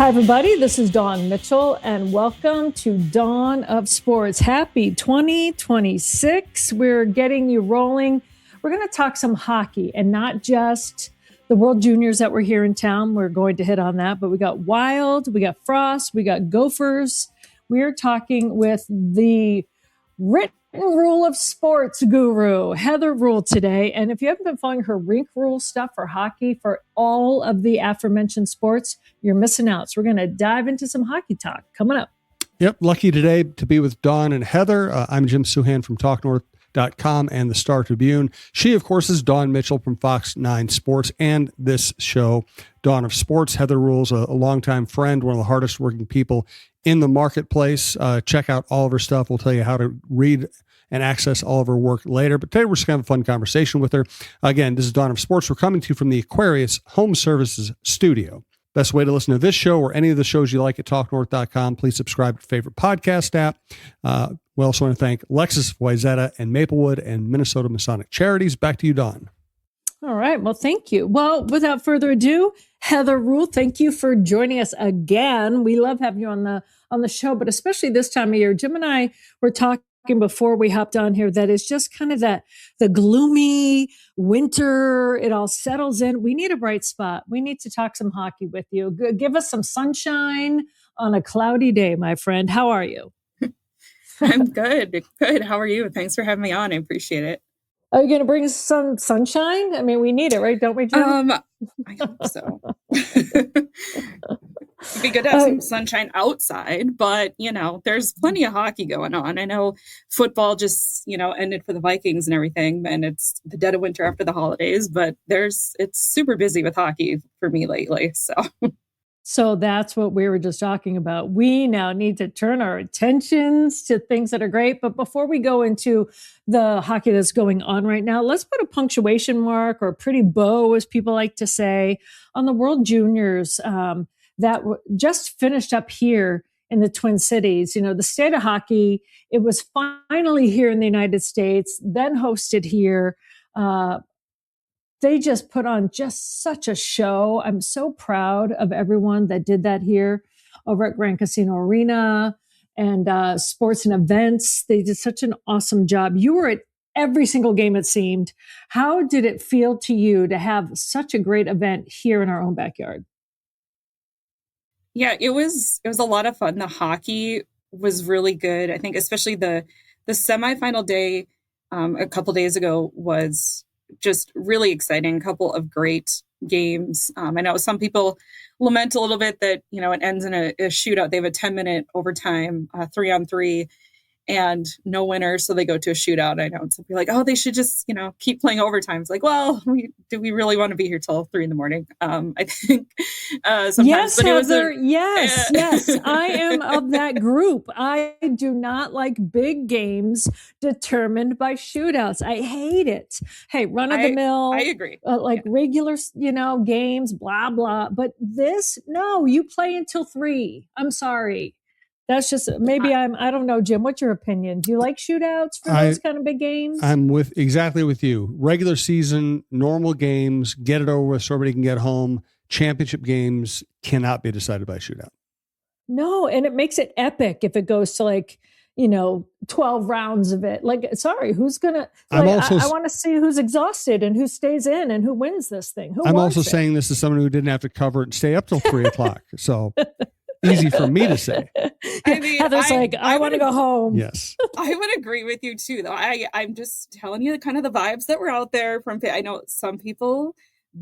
Hi, everybody. This is Dawn Mitchell, and welcome to Dawn of Sports. Happy 2026. We're getting you rolling. We're going to talk some hockey and not just the World Juniors that were here in town. We're going to hit on that, but we got Wild, we got Frost, we got Gophers. We're talking with the written rule of sports guru, Heather Rule, today. And if you haven't been following her rink rule stuff for hockey for all of the aforementioned sports, you're missing out. So we're going to dive into some hockey talk coming up. Yep. Lucky today to be with Dawn and Heather. I'm Jim Suhan from TalkNorth.com and the Star Tribune. She, of course, is Dawn Mitchell from Fox 9 Sports and this show, Dawn of Sports. Heather Rule's a longtime friend, one of the hardest working people in the marketplace. Check out all of her stuff. We'll tell you how to read and access all of her work later. But today we're just going to have a fun conversation with her. Again, this is Dawn of Sports. We're coming to you from the Aquarius Home Services Studio. Best way to listen to this show or any of the shows you like at TalkNorth.com. Please subscribe to your favorite podcast app. We also want to thank Lexus, Wayzata, and Maplewood and Minnesota Masonic Charities. Back to you, Dawn. All right. Well, thank you. Well, without further ado, Heather Rule, thank you for joining us again. We love having you on the show, but especially this time of year. Jim and I were talking before we hopped on here that it's just kind of the gloomy winter. It all settles in. We need a bright spot. We need to talk some hockey with you. Give us some sunshine on a cloudy day, my friend. How are you? I'm good. Good. How are you? Thanks for having me on. I appreciate it. Are you going to bring us some sunshine? I mean, we need it, right? Don't we, Jim? I hope so. It'd be good to have some sunshine outside, but, there's plenty of hockey going on. I know football just, ended for the Vikings and everything, and it's the dead of winter after the holidays, but it's super busy with hockey for me lately, so... So that's what we were just talking about. We now need to turn our attentions to things that are great. But before we go into the hockey that's going on right now, let's put a punctuation mark or a pretty bow, as people like to say, on the World Juniors that just finished up here in the Twin Cities. The state of hockey, it was finally here in the United States, then hosted here. They just put on just such a show. I'm so proud of everyone that did that here over at Grand Casino Arena and sports and events. They did such an awesome job. You were at every single game, it seemed. How did it feel to you to have such a great event here in our own backyard? Yeah, it was a lot of fun. The hockey was really good. I think especially the semifinal day a couple days ago was just really exciting. A couple of great games. I know some people lament a little bit that, it ends in a shootout. They have a 10-minute overtime, 3-on-3, and no winner. So they go to a shootout. I know some people are like, oh, they should just, keep playing overtime. It's like, well, do we really want to be here till 3 a.m? I think sometimes. Yes, but Heather, yes. I am of that group. I do not like big games determined by shootouts. I hate it. Hey, run of the mill. I agree. Regular, games, blah, blah. But this, no, you play until 3. I'm sorry. That's just, maybe I don't know, Jim, what's your opinion? Do you like shootouts for those kind of big games? I'm exactly with you. Regular season, normal games, get it over with so everybody can get home. Championship games cannot be decided by shootout. No, and it makes it epic if it goes to 12 rounds of it. Who's going to, I want to see who's exhausted and who stays in and who wins this thing. I'm also saying this as someone who didn't have to cover it and stay up till 3 o'clock. So easy for me to say. I mean, Heather's I want to go home. Yes. I would agree with you too, though. I'm just telling you kind of the vibes that were out there I know some people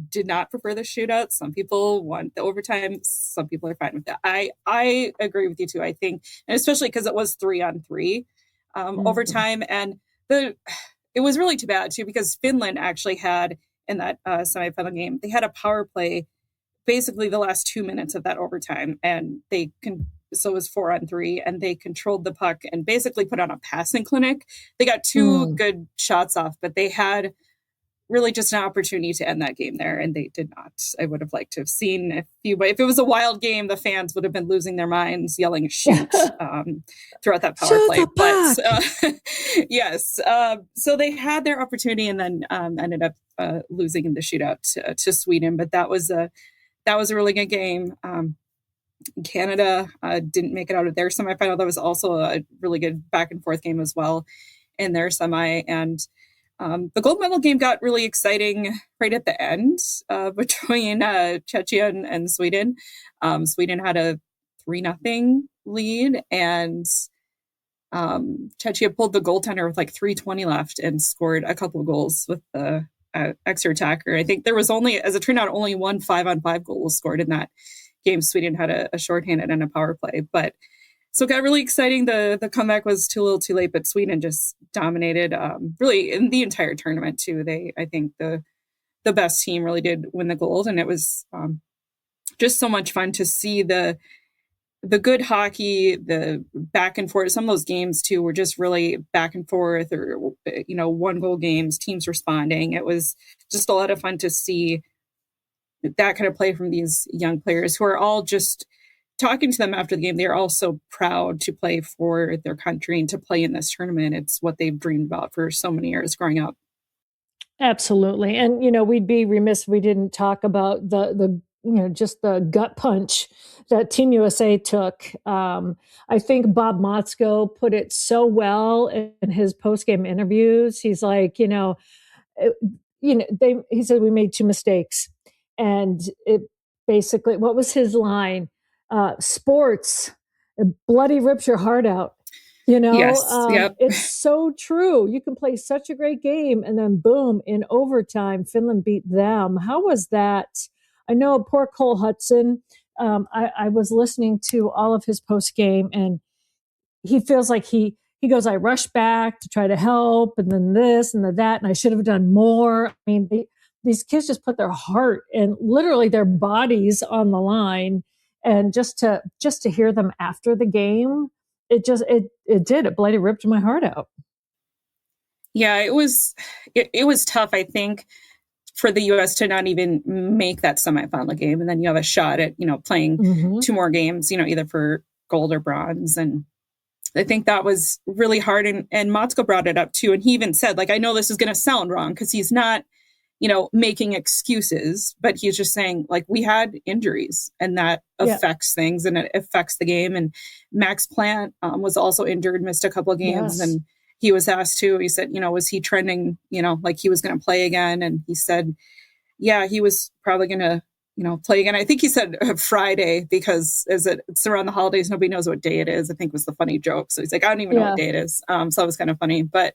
did not prefer the shootout. Some people want the overtime. Some people are fine with that. I agree with you too. I think, and especially because it was 3-on-3 overtime, and it was really too bad too, because Finland actually had in that semifinal game, they had a power play basically the last 2 minutes of that overtime, and so it was 4-on-3, and they controlled the puck and basically put on a passing clinic. They got 2 good shots off, but they had really just an opportunity to end that game there, and they did not. I would have liked to have seen but if it was a wild game, the fans would have been losing their minds, yelling "shoot" throughout that power play. But yes, so they had their opportunity, and then ended up losing in the shootout to Sweden. But that was a really good game. Canada didn't make it out of their semifinal. That was also a really good back and forth game as well in their semi. And the gold medal game got really exciting right at the end between Czechia and Sweden. Sweden had a 3-0 lead, and Czechia pulled the goaltender with like 3:20 left and scored a couple of goals with the extra attacker. I think there was only, as it turned out, only one 5-on-5 goal was scored in that game. Sweden had a shorthanded and a power play, but so it got really exciting. The comeback was too little too late, but Sweden just dominated really in the entire tournament too. I think the best team really did win the gold, and it was just so much fun to see the good hockey, the back and forth. Some of those games too were just really back and forth, or one goal games, teams responding. It was just a lot of fun to see that kind of play from these young players who are all just talking to them after the game. They're all so proud to play for their country and to play in this tournament. It's what they've dreamed about for so many years growing up. Absolutely. And, we'd be remiss if we didn't talk about just the gut punch that Team USA took. I think Bob Motzko put it so well in his post-game interviews. He's like, he said we made two mistakes. And it basically, what was his line? Sports, bloody rips your heart out. Yes, yep. It's so true. You can play such a great game, and then boom, in overtime, Finland beat them. How was that? I know poor Cole Hudson. I was listening to all of his post game, and he feels like he goes, I rushed back to try to help, and then this and then that, and I should have done more. I mean, these kids just put their heart and literally their bodies on the line, and just to hear them after the game, it bloody ripped my heart out. Yeah, it was tough, I think, for the U.S. to not even make that semifinal game, and then you have a shot at playing two more games, either for gold or bronze. And I think that was really hard. And Motzko brought it up too, and he even said, like, I know this is going to sound wrong because he's not making excuses, but he's just saying, like, we had injuries, and that affects things, and it affects the game. And Max Plant was also injured, missed a couple of games, and he was asked too. He said, was he trending, like he was going to play again? And he said, yeah, he was probably going to, play again. I think he said Friday, because it's around the holidays, nobody knows what day it is, I think was the funny joke. So he's like, I don't even know what day it is. So it was kind of funny. But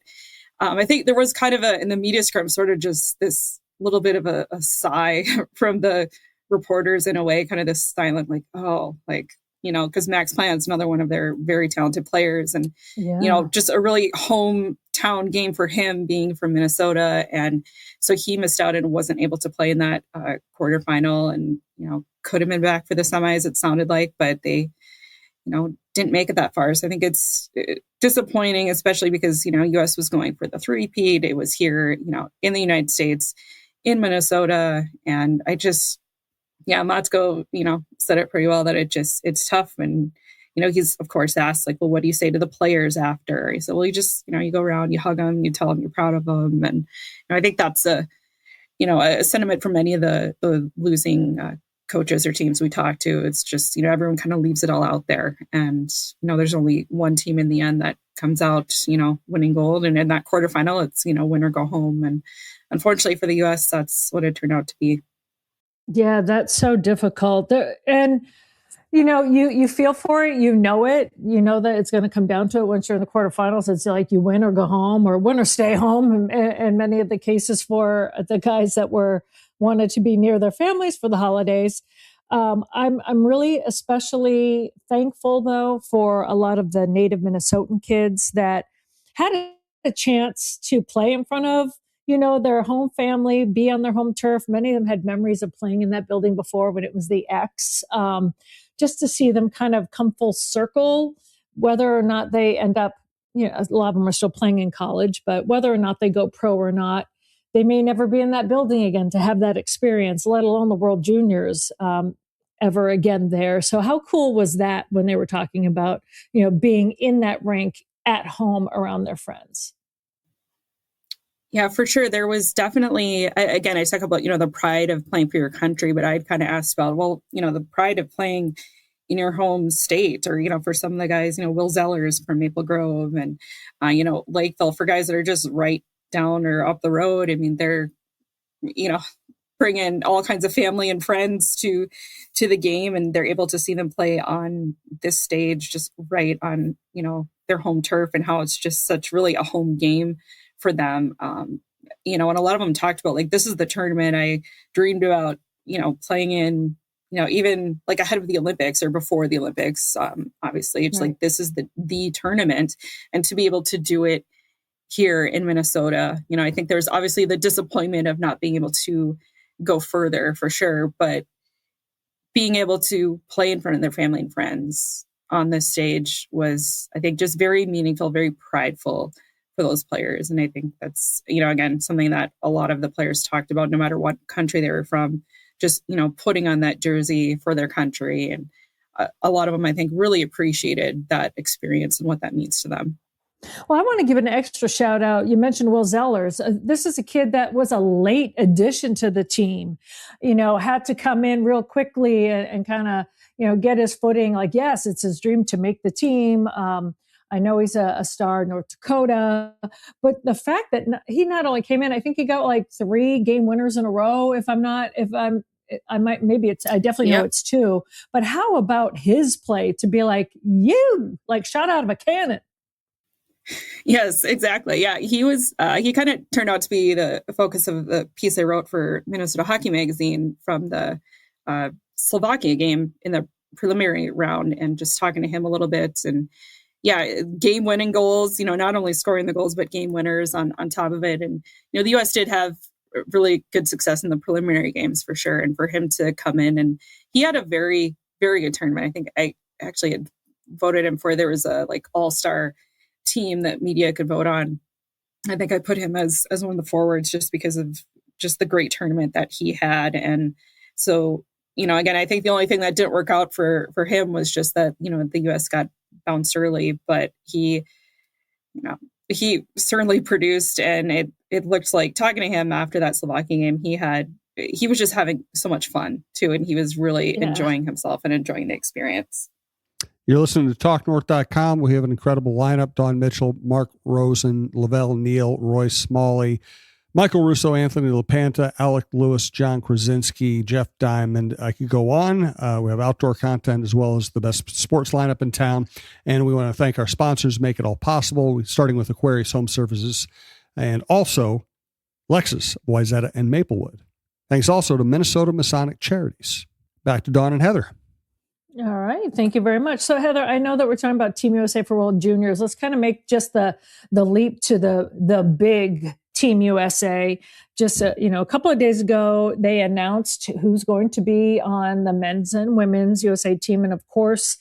I think there was kind of in the media scrum, sort of just this little bit of a sigh from the reporters in a way, kind of this silent, like, oh, like, because Max Plant's another one of their very talented players, and, just a really hometown game for him, being from Minnesota. And so he missed out and wasn't able to play in that quarterfinal, and, could have been back for the semis, it sounded like, but they, didn't make it that far. So I think it's disappointing, especially because, US was going for the three-peat. It was here, in the United States, in Minnesota. And Motzko, said it pretty well, that it's tough. And, he's of course asked, like, well, what do you say to the players after? He said, well, you just, you go around, you hug them, you tell them you're proud of them. And I think that's a sentiment from many of the losing coaches or teams we talk to. It's just, everyone kind of leaves it all out there. And, there's only one team in the end that comes out, winning gold. And in that quarterfinal, it's, win or go home. And unfortunately for the US, that's what it turned out to be. Yeah, that's so difficult. And, you feel for it, it, that it's going to come down to it once you're in the quarterfinals. It's like you win or go home, or win or stay home. And many of the cases for the guys that wanted to be near their families for the holidays. I'm really especially thankful, though, for a lot of the native Minnesotan kids that had a chance to play in front of their home family, be on their home turf. Many of them had memories of playing in that building before, when it was the X. Just to see them kind of come full circle, whether or not they end up, a lot of them are still playing in college, but whether or not they go pro or not, they may never be in that building again to have that experience, let alone the World Juniors ever again there. So how cool was that when they were talking about, being in that rink at home around their friends? Yeah, for sure. There was definitely, again, I talk about, the pride of playing for your country, but I'd kind of asked about, well, the pride of playing in your home state, or, for some of the guys, Will Zellers from Maple Grove, and, Lakeville, for guys that are just right down or up the road. I mean, they're, bring in all kinds of family and friends to the game, and they're able to see them play on this stage, just right on, their home turf, and how it's just such really a home game for them. And a lot of them talked about, like, this is the tournament I dreamed about, playing in, even like ahead of the Olympics or before the Olympics. Obviously, it's Right. like, this is the tournament, and to be able to do it here in Minnesota, I think there's obviously the disappointment of not being able to go further, for sure, but being able to play in front of their family and friends on this stage was, I think, just very meaningful, very prideful for those players. And I think that's, again, something that a lot of the players talked about, no matter what country they were from, just, putting on that jersey for their country. And a lot of them, I think, really appreciated that experience and what that means to them. Well, I want to give an extra shout out. You mentioned Will Zellers. This is a kid that was a late addition to the team, had to come in real quickly and kind of, get his footing. Like, yes, it's his dream to make the team. I know he's a star in North Dakota, but the fact that he not only came in, I think he got like 3 game winners in a row. I might, maybe I definitely know it's 2, but how about his play to be like shot out of a cannon? Yes, exactly. Yeah, he was. He kind of turned out to be the focus of the piece I wrote for Minnesota Hockey Magazine from the Slovakia game in the preliminary round, and just talking to him a little bit. And yeah, game-winning goals. Not only scoring the goals, but game winners on top of it. And the U.S. did have really good success in the preliminary games, for sure. And for him to come in, and he had a very, very good tournament. I think I actually had voted him for. There was a all-star team that media could vote on. I think I put him as one of the forwards, just because of just the great tournament that he had. And so, again, I think the only thing that didn't work out for him was just that, the U.S. got bounced early, but he certainly produced, and it looked like, talking to him after that Slovakia game, he was just having so much fun too. And he was really enjoying himself and enjoying the experience. You're listening to TalkNorth.com. We have an incredible lineup: Dawn Mitchell, Mark Rosen, Lavelle Neal, Roy Smalley, Michael Russo, Anthony LaPanta, Alec Lewis, John Krasinski, Jeff Diamond. I could go on. We have outdoor content as well as the best sports lineup in town. And we want to thank our sponsors, make it all possible, starting with Aquarius Home Services and also Lexus, Wayzata, and Maplewood. Thanks also to Minnesota Masonic Charities. Back to Dawn and Heather. All right. Thank you very much. So, Heather, I know that we're talking about Team USA for World Juniors. Let's kind of make just the leap to the big Team USA. Just, a couple of days ago, they announced who's going to be on the men's and women's USA team. And of course,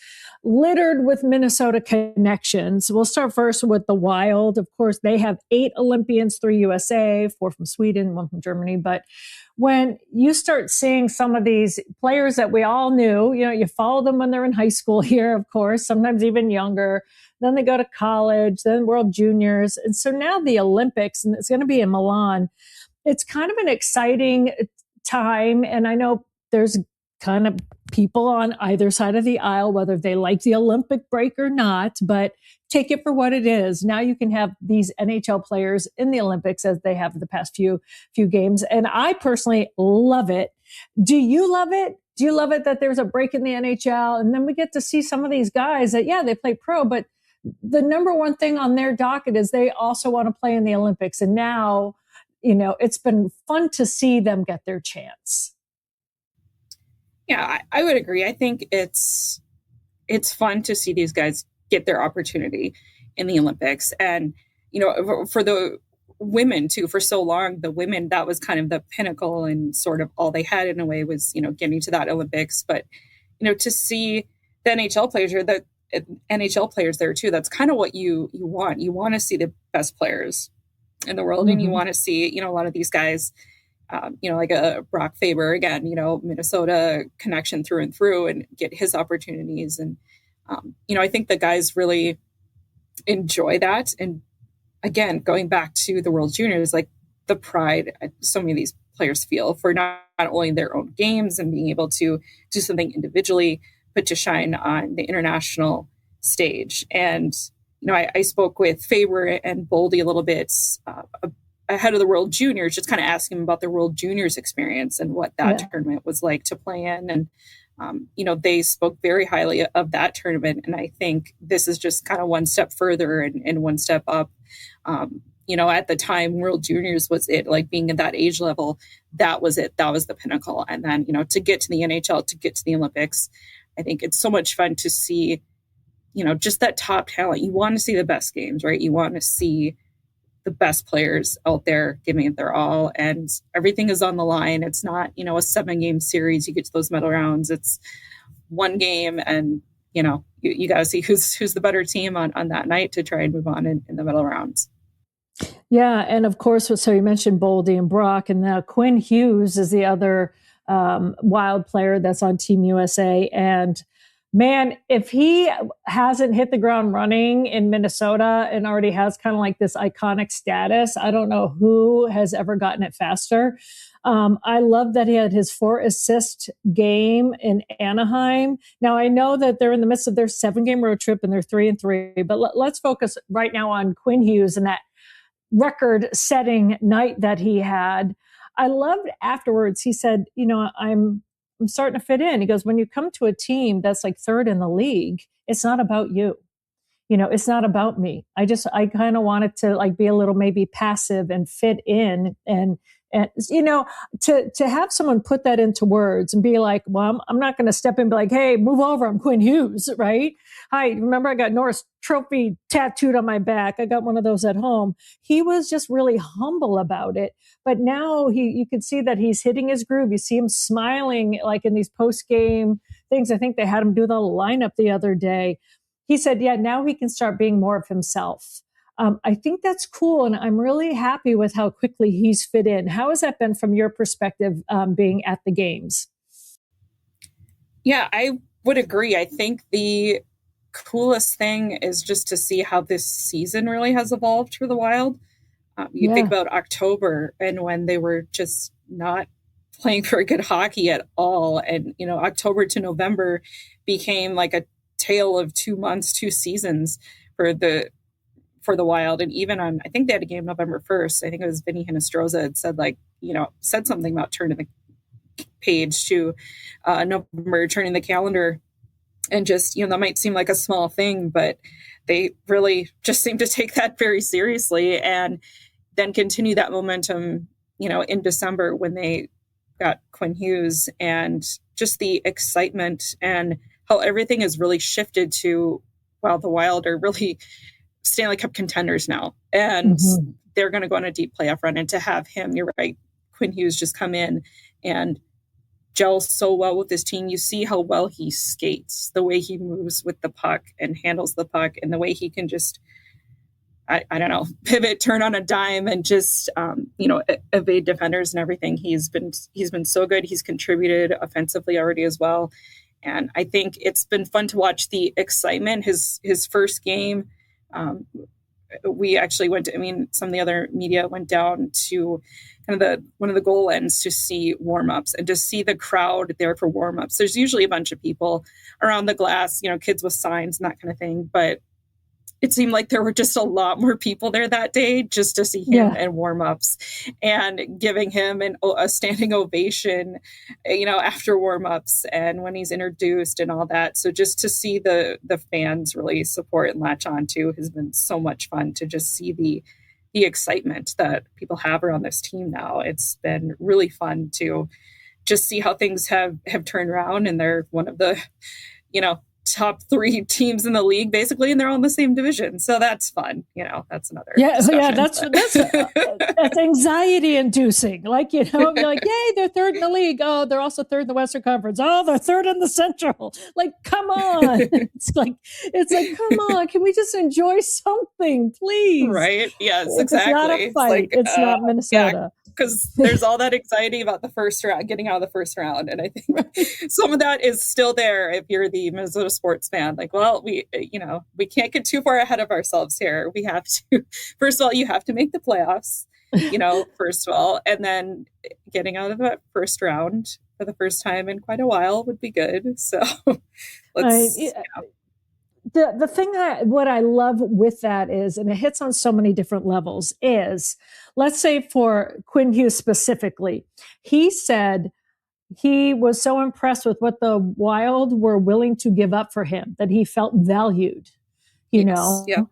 littered with Minnesota connections. We'll start first with the Wild. Of course, they have 8 Olympians, 3 USA, 4 from Sweden, 1 from Germany. But when you start seeing some of these players that we all knew, you follow them when they're in high school here, of course, sometimes even younger. Then they go to college, then World Juniors. And so now the Olympics, and it's going to be in Milan. It's kind of an exciting time. And I know there's kind of people on either side of the aisle, whether they like the Olympic break or not, but take it for what it is. Now you can have these NHL players in the Olympics, as they have the past few games. And I personally love it. Do you love it? Do you love it that there's a break in the NHL? And then we get to see some of these guys that, they play pro, but the number one thing on their docket is they also want to play in the Olympics. And now, it's been fun to see them get their chance. Yeah, I would agree. I think it's fun to see these guys get their opportunity in the Olympics. And, for the women too, for so long, the women, that was kind of the pinnacle and sort of all they had in a way was, getting to that Olympics. But, to see the NHL players, or the NHL players there too, that's kind of what you want. You want to see the best players in the world. Mm-hmm. And you want to see, a lot of these guys, like a Brock Faber, again, Minnesota connection through and through, and get his opportunities. And, I think the guys really enjoy that. And again, going back to the World Juniors, like the pride so many of these players feel for not only their own games and being able to do something individually, put to shine on the international stage. And, I spoke with Faber and Boldy a little bit ahead of the World Juniors, just kind of asking him about the World Juniors experience and what that tournament was like to play in. And, they spoke very highly of that tournament. And I think this is just kind of one step further and one step up. At the time, World Juniors was it, like being at that age level, that was it. That was the pinnacle. And then, to get to the NHL, to get to the Olympics, I think it's so much fun to see, just that top talent. You want to see the best games, right? You want to see the best players out there giving it their all, and everything is on the line. It's not, a 7-game series. You get to those medal rounds. It's one game, and, you got to see who's the better team on that night to try and move on in the medal rounds. Yeah. And of course, so you mentioned Boldy and Brock, and now Quinn Hughes is the other Wild player that's on Team USA. And man, if he hasn't hit the ground running in Minnesota and already has kind of like this iconic status, I don't know who has ever gotten it faster. I love that he had his 4-assist game in Anaheim. Now, I know that they're in the midst of their 7-game road trip and they're 3-3, but let's focus right now on Quinn Hughes and that record-setting night that he had. I loved afterwards, he said, I'm starting to fit in. He goes, when you come to a team that's like 3rd in the league, it's not about you. It's not about me. I kind of wanted to like be a little maybe passive and fit in and to have someone put that into words and be like, well, I'm not going to step in and be like, hey, move over. I'm Quinn Hughes, right? Hi, remember I got Norris Trophy tattooed on my back. I got one of those at home. He was just really humble about it. But now you can see that he's hitting his groove. You see him smiling like in these post-game things. I think they had him do the lineup the other day. He said, yeah, now he can start being more of himself. I think that's cool. And I'm really happy with how quickly he's fit in. How has that been from your perspective, being at the games? Yeah, I would agree. I think the coolest thing is just to see how this season really has evolved for the Wild. You think about October and when they were just not playing very good hockey at all. And, October to November became like a tale of 2 months, 2 seasons for the Wild. And even on, I think they had a game November 1st. I think it was Vinny Hinostroza had said said something about turning the page to November, turning the calendar. And just, that might seem like a small thing, but they really just seem to take that very seriously and then continue that momentum, in December when they got Quinn Hughes, and just the excitement and how everything has really shifted to, well, the Wild are really Stanley Cup contenders now, and they're going to go on a deep playoff run. And to have him, you're right, Quinn Hughes just come in and gel so well with this team. You see how well he skates, the way he moves with the puck and handles the puck, and the way he can just, I don't know, pivot, turn on a dime, and just, evade defenders and everything. He's been so good. He's contributed offensively already as well. And I think it's been fun to watch the excitement. His first game, we actually went to, some of the other media went down to kind of one of the goal ends to see warm-ups and to see the crowd there for warm-ups. There's usually a bunch of people around the glass, kids with signs and that kind of thing. But it seemed like there were just a lot more people there that day just to see him and warm-ups, and giving him a standing ovation, after warm-ups and when he's introduced and all that. So just to see the fans really support and latch on to has been so much fun, to just see the excitement that people have around this team now. It's been really fun to just see how things have turned around, and they're one of the, top 3 teams in the league basically, and they're all in the same division. So that's fun. That's another discussion. That's anxiety inducing. Like, be like, yay, they're 3rd in the league. Oh, they're also 3rd in the Western Conference. Oh, they're 3rd in the Central. Like, come on. It's like, come on. Can we just enjoy something, please? Right. Yes, exactly. It's not a fight. It's not Minnesota. Because there's all that anxiety about the first round, getting out of the first round. And I think some of that is still there if you're the Minnesota sports fan. Like, well, we can't get too far ahead of ourselves here. We have to, first of all, you have to make the playoffs, first of all, and then getting out of that first round, for the first time in quite a while would be good. So I, let's, the thing that what I love with that is, and it hits on so many different levels, is let's say for Quinn Hughes specifically, he said he was so impressed with what the Wild were willing to give up for him that he felt valued, you yes, know. yeah,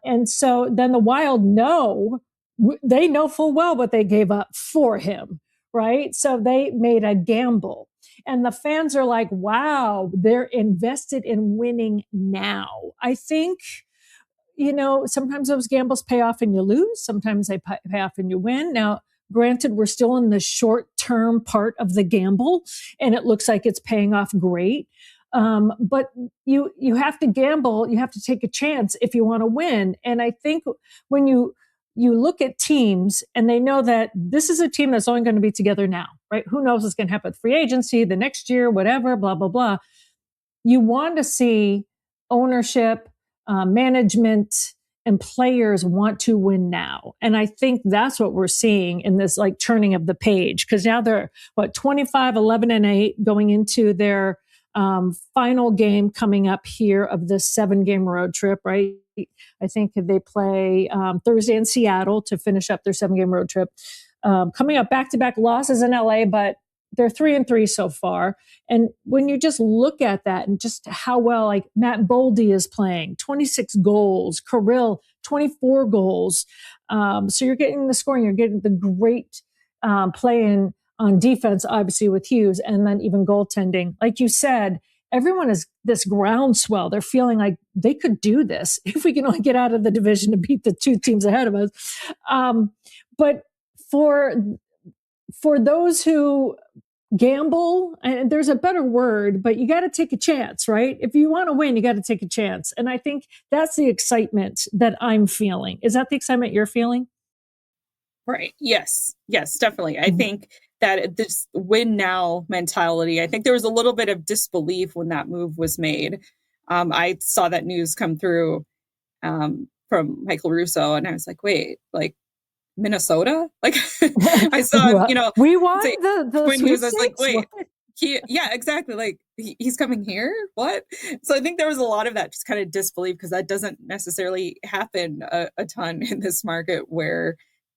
And so then the Wild they know full well what they gave up for him, right? So they made a gamble. And the fans are like, wow, they're invested in winning now. I think, sometimes those gambles pay off and you lose. Sometimes they pay off and you win. Now, granted, we're still in the short-term part of the gamble, and it looks like it's paying off great. But you have to gamble. You have to take a chance if you want to win. And I think when you look at teams and they know that this is a team that's only going to be together now, right? Who knows what's going to happen with free agency, the next year, whatever, blah, blah, blah. You want to see ownership, management, and players want to win now. And I think that's what we're seeing in this like turning of the page, because now they're 25, 11, and 8 going into their final game coming up here of this 7-game road trip, right? I think they play Thursday in Seattle to finish up their 7-game road trip. Coming up back-to-back losses in LA, but they're 3-3 so far. And when you just look at that and just how well, like Matt Boldy is playing, 26 goals, Kirill, 24 goals. So you're getting the scoring, you're getting the great play on defense, obviously with Hughes, and then even goaltending. Like you said, everyone is this groundswell. They're feeling like they could do this if we can only get out of the division and beat the 2 teams ahead of us. But for those who gamble, and there's a better word, but you got to take a chance, right? If you want to win, you got to take a chance. And I think that's the excitement that I'm feeling. Is that the excitement you're feeling? right. Yes, definitely. I think that this win now mentality, I think there was a little bit of disbelief when that move was made. I saw that news come through from Michael Russo, and I was like, wait, like Minnesota? Like I saw, we won the when he was, I was like, sweepstakes? wait, yeah, exactly. Like he's coming here. What? So I think there was a lot of that just kind of disbelief, because that doesn't necessarily happen a ton in this market where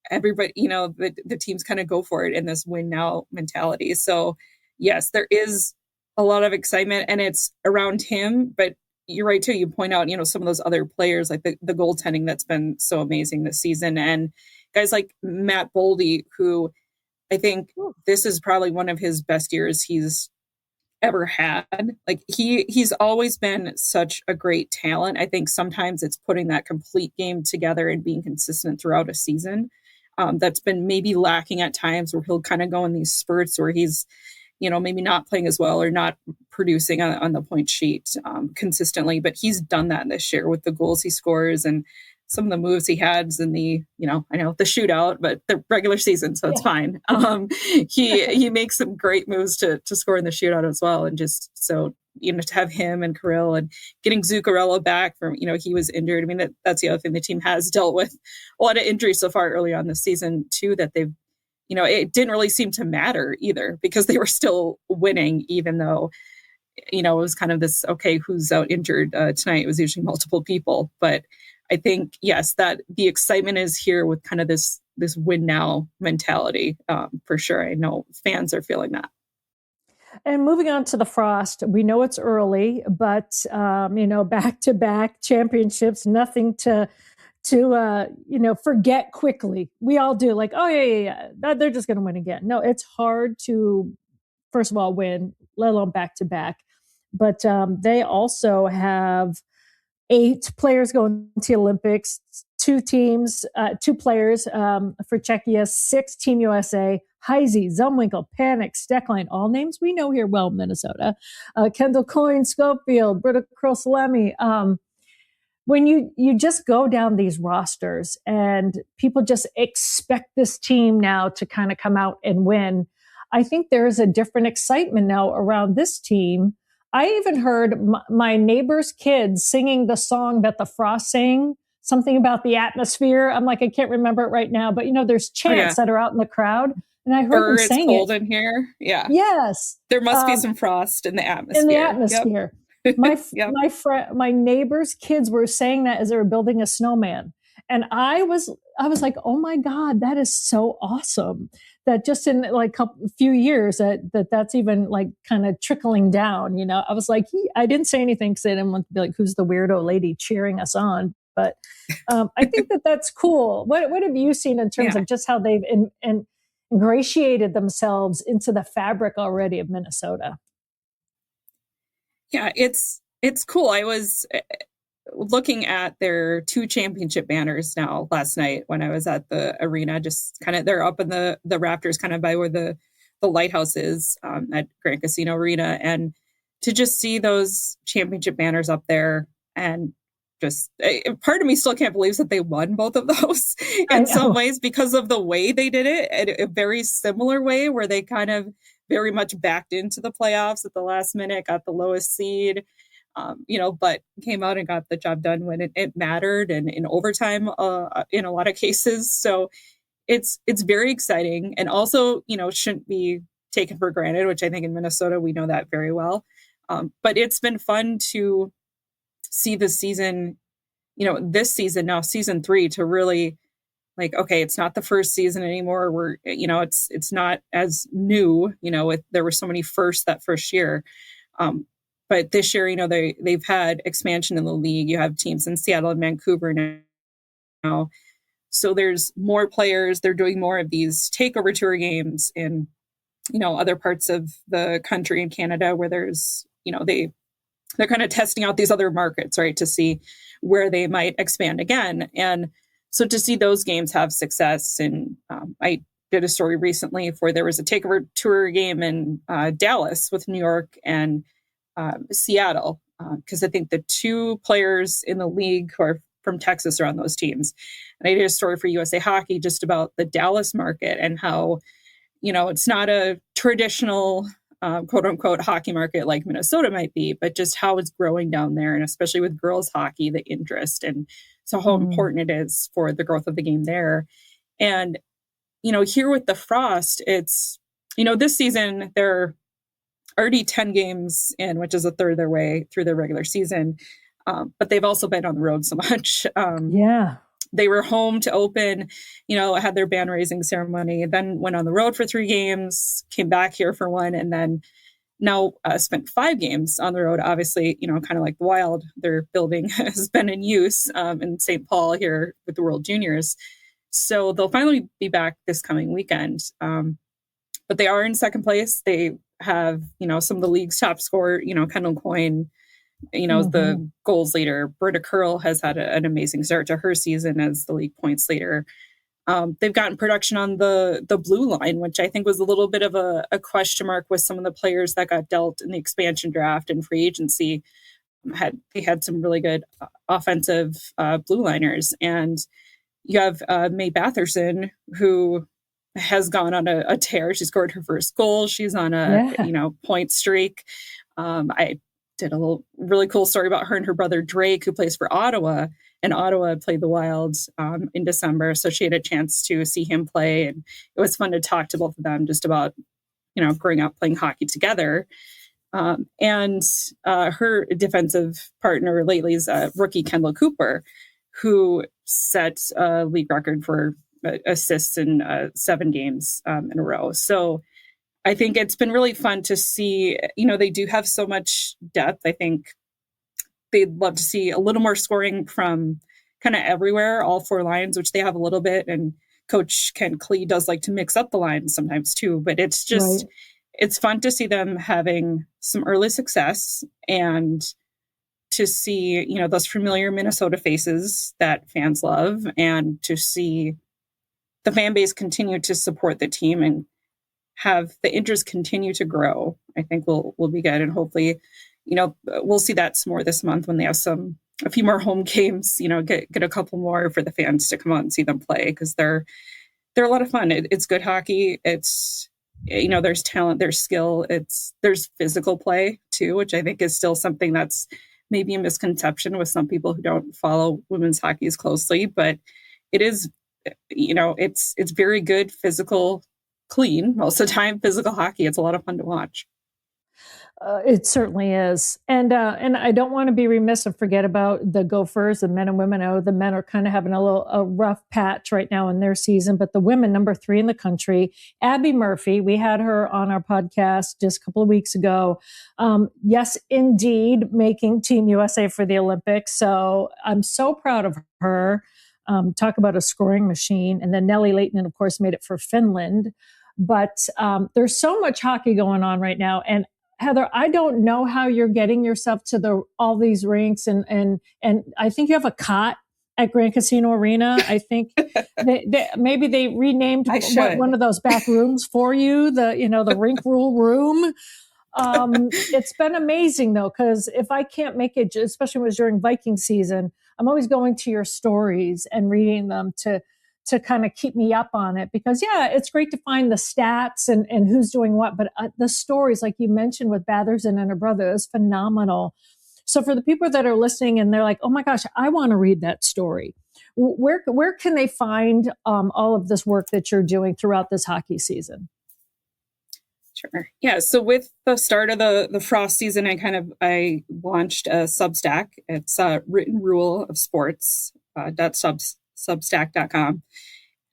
everybody, the teams kind of go for it in this win now mentality. So yes, there is a lot of excitement, and it's around him, but you're right too. You point out, some of those other players, like the goaltending that's been so amazing this season, and guys like Matt Boldy, who I think this is probably one of his best years he's ever had. Like he's always been such a great talent. I think sometimes it's putting that complete game together and being consistent throughout a season. That's been maybe lacking at times, where he'll kind of go in these spurts where he's, maybe not playing as well or not producing on the point sheet consistently. But he's done that this year with the goals he scores and some of the moves he had in the, I know the shootout, but the regular season, so it's fine. He makes some great moves to score in the shootout as well. And just so, to have him and Kirill and getting Zuccarello back from, he was injured. I mean, that's the other thing the team has dealt with a lot of injuries so far early on this season too, that they've, it didn't really seem to matter either, because they were still winning, even though, it was kind of this, okay, who's out injured tonight? It was usually multiple people. But I think, yes, that the excitement is here with kind of this win now mentality, for sure. I know fans are feeling that. And moving on to the Frost, we know it's early, but back-to-back championships, nothing to forget quickly. We all do, like, oh yeah, they're just going to win again. No, it's hard to, first of all, win, let alone back-to-back. But they also have 8 players going to the Olympics, 2 players for Czechia, 6 Team USA, Heisey, Zumwinkle, Panic, Steckline, all names we know here well, Minnesota, Kendall Coyne, Schofield, Britta Krossalemi. When you just go down these rosters and people just expect this team now to kind of come out and win, I think there's a different excitement now around this team. I even heard my neighbor's kids singing the song that the Frost sang, something about the atmosphere. I'm like, I can't remember it right now, but there's chants that are out in the crowd. And I heard them It's saying cold it. in here. Yeah. Yes. There must be some frost in the In the atmosphere. atmosphere. Yep. My Yep. my neighbor's kids were saying that as they were building a snowman, and I was like, oh my god, that is so awesome! That just in like a few years that's even like kind of trickling down. You know, I was like, I didn't say anything because I didn't want to be like, who's the weirdo lady cheering us on? But I think that's cool. What have you seen in terms Yeah. of just how they've ingratiated themselves into the fabric already of Minnesota? Yeah, it's cool. I was looking at their 2 championship banners now last night when I was at the arena. Just kind of they're up in the rafters, kind of by where the lighthouse is at Grand Casino Arena, and to just see those championship banners up there, and just part of me still can't believe that they won both of those in some ways because of the way they did it, in a very similar way where they kind of very much backed into the playoffs at the last minute, got the lowest seed, but came out and got the job done when it mattered, and in overtime in a lot of cases. So it's very exciting, and also, shouldn't be taken for granted, which I think in Minnesota we know that very well. But it's been fun to see the season, this season now, season 3, to really like, okay, it's not the first season anymore. We're, it's not as new, there were so many firsts that first year. But this year, they've had expansion in the league. You have teams in Seattle and Vancouver now. So there's more players. They're doing more of these takeover tour games in, other parts of the country in Canada where there's, they're kind of testing out these other markets, right, to see where they might expand again. And so to see those games have success, and I did a story recently where there was a takeover tour game in Dallas with New York and Seattle, because I think the 2 players in the league who are from Texas are on those teams. And I did a story for USA Hockey just about the Dallas market and how, it's not a traditional quote unquote hockey market like Minnesota might be, but just how it's growing down there, and especially with girls hockey, the interest, and so how important it is for the growth of the game there. And, here with the frost, it's, this season they're already 10 games in, which is a third of their way through their regular season. But they've also been on the road so much. They were home to open, had their band raising ceremony, then went on the road for 3 games, came back here for 1, and then now spent 5 games on the road. Obviously, kind of like the Wild, their building has been in use in St. Paul here with the World Juniors. So they'll finally be back this coming weekend. But they are in second place. They have, some of the league's top scorer, Kendall Coyne, the goals leader. Britta Curl has had an amazing start to her season as the league points leader. They've gotten production on the blue line, which I think was a little bit of a question mark with some of the players that got dealt in the expansion draft and free agency. They had some really good offensive blue liners. And you have May Batherson, who has gone on a tear. She scored her first goal. She's on a point streak. I did a really cool story about her and her brother Drake, who plays for Ottawa, and Ottawa played the Wild in December. So she had a chance to see him play, and it was fun to talk to both of them just about, growing up playing hockey together. And her defensive partner lately is rookie Kendall Cooper, who set a league record for assists in 7 games in a row. So I think it's been really fun to see, they do have so much depth. I think they'd love to see a little more scoring from kind of everywhere, all 4 lines, which they have a little bit. And Coach Ken Klee does like to mix up the lines sometimes too. But it's just, it's fun to see them having some early success, and to see, those familiar Minnesota faces that fans love, and to see the fan base continue to support the team and have the interest continue to grow. I think will be good. And hopefully, we'll see that some more this month when they have a few more home games, get a couple more for the fans to come out and see them play, because they're a lot of fun. It's good hockey. It's, there's talent, there's skill, there's physical play too, which I think is still something that's maybe a misconception with some people who don't follow women's hockey as closely, but it is, it's very good physical clean most of the time. Physical hockey, it's a lot of fun to watch. It certainly is. And I don't want to be remiss and forget about the Gophers, the men and women. I know the men are kind of having a rough patch right now in their season, but the women, number 3 in the country, Abby Murphy, we had her on our podcast just a couple of weeks ago. Yes, indeed, making Team USA for the Olympics. So I'm so proud of her. Talk about a scoring machine. And then Nellie Leighton, of course, made it for Finland. But there's so much hockey going on right now. And Heather, I don't know how you're getting yourself to all these rinks, and I think you have a cot at Grand Casino Arena. I think maybe they renamed one of those back rooms for you, the rink rule room. It's been amazing though, because if I can't make it, especially when it was during Viking season, I'm always going to your stories and reading them to kind of keep me up on it, because it's great to find the stats and who's doing what, but the stories, like you mentioned with Batherson and her brother, is phenomenal. So for the people that are listening and they're like, oh my gosh, I want to read that story, where can they find all of this work that you're doing throughout this hockey season? Sure. Yeah. So with the start of the frost season, I launched a Substack. It's Written Rule of Sports Substack.com.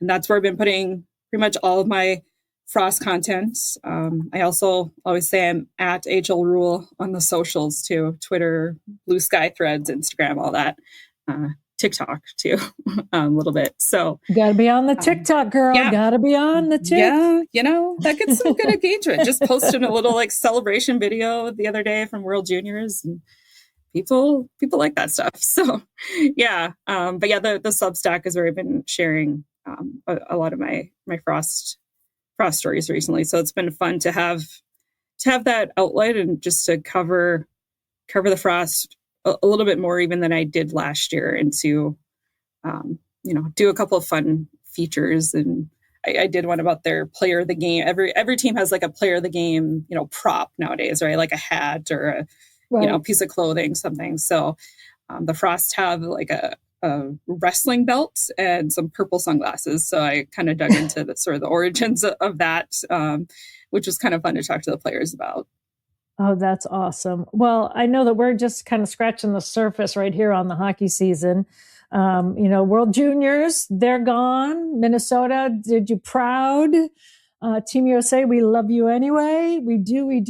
And that's where I've been putting pretty much all of my frost content. I also always say I'm at HL Rule on the socials too, Twitter, Blue Sky Threads, Instagram, all that. TikTok too, a little bit. So you gotta be on the TikTok, girl. Gotta be on the TikTok. Yeah, that gets some good engagement. Just posted a little celebration video the other day from World Juniors, and people like that stuff. So but the Substack is where I've been sharing a lot of my frost stories recently. So it's been fun to have that outlet and just to cover the frost a little bit more even than I did last year, and to do a couple of fun features. And I did one about their player of the game. Every team has like a player of the game, prop nowadays, right? Like a hat or a piece of clothing, something. So the Frost have like a wrestling belt and some purple sunglasses. So I kind of dug into the sort of the origins of that, which was kind of fun to talk to the players about. Oh, that's awesome. Well, I know that we're just kind of scratching the surface right here on the hockey season. World Juniors, they're gone. Minnesota did you proud. Team USA, we love you anyway. We do.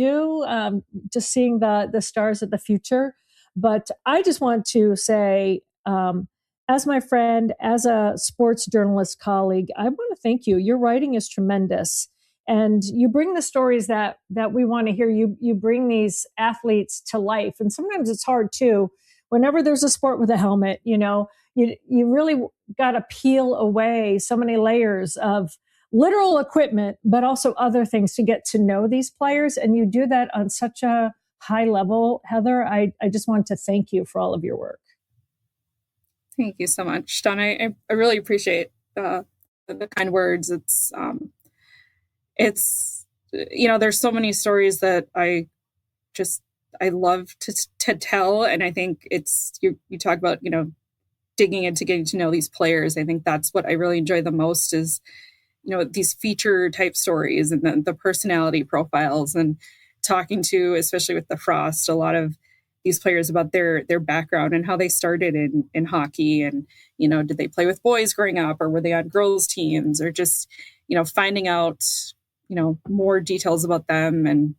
Just seeing the stars of the future. But I just want to say, as my friend, as a sports journalist colleague, I want to thank you. Your writing is tremendous. And you bring the stories that we want to hear. You bring these athletes to life. And sometimes it's hard too. Whenever there's a sport with a helmet, you really got to peel away so many layers of literal equipment, but also other things to get to know these players. And you do that on such a high level. Heather, I just want to thank you for all of your work. Thank you so much, Dawn. I really appreciate the kind words. It's there's so many stories that I love to tell. And I think you talk about, digging into getting to know these players. I think that's what I really enjoy the most is, these feature type stories and the personality profiles, and talking to, especially with the Frost, a lot of these players about their background and how they started in hockey. And, did they play with boys growing up, or were they on girls teams, or just, finding out, more details about them. And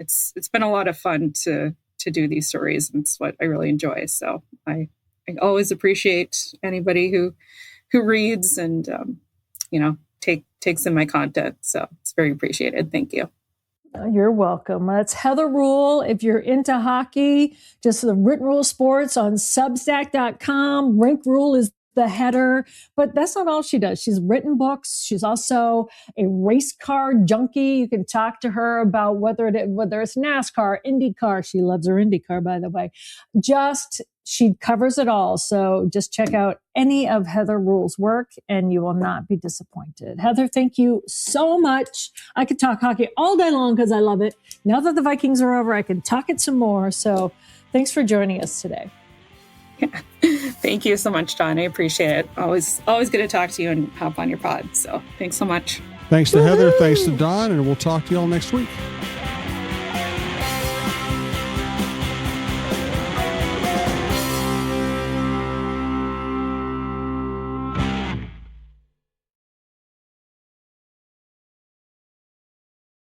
it's been a lot of fun to do these stories. And it's what I really enjoy. So I always appreciate anybody who reads and, takes in my content. So it's very appreciated. Thank you. You're welcome. That's Heather Rule. If you're into hockey, just the Written Rule Sports on Substack.com. Rink Rule is the header, but that's not all she does. She's written books. She's also a race car junkie. You can talk to her about whether it's NASCAR, IndyCar. She loves her IndyCar, by the way. She covers it all. So just check out any of Heather Rule's work and you will not be disappointed. Heather, thank you so much. I could talk hockey all day long because I love it. Now that the Vikings are over, I can talk it some more. So thanks for joining us today. Yeah. Thank you so much, Dawn. I appreciate it. Always good to talk to you and hop on your pod. So thanks so much. Thanks to Heather. Thanks to Don. And we'll talk to you all next week.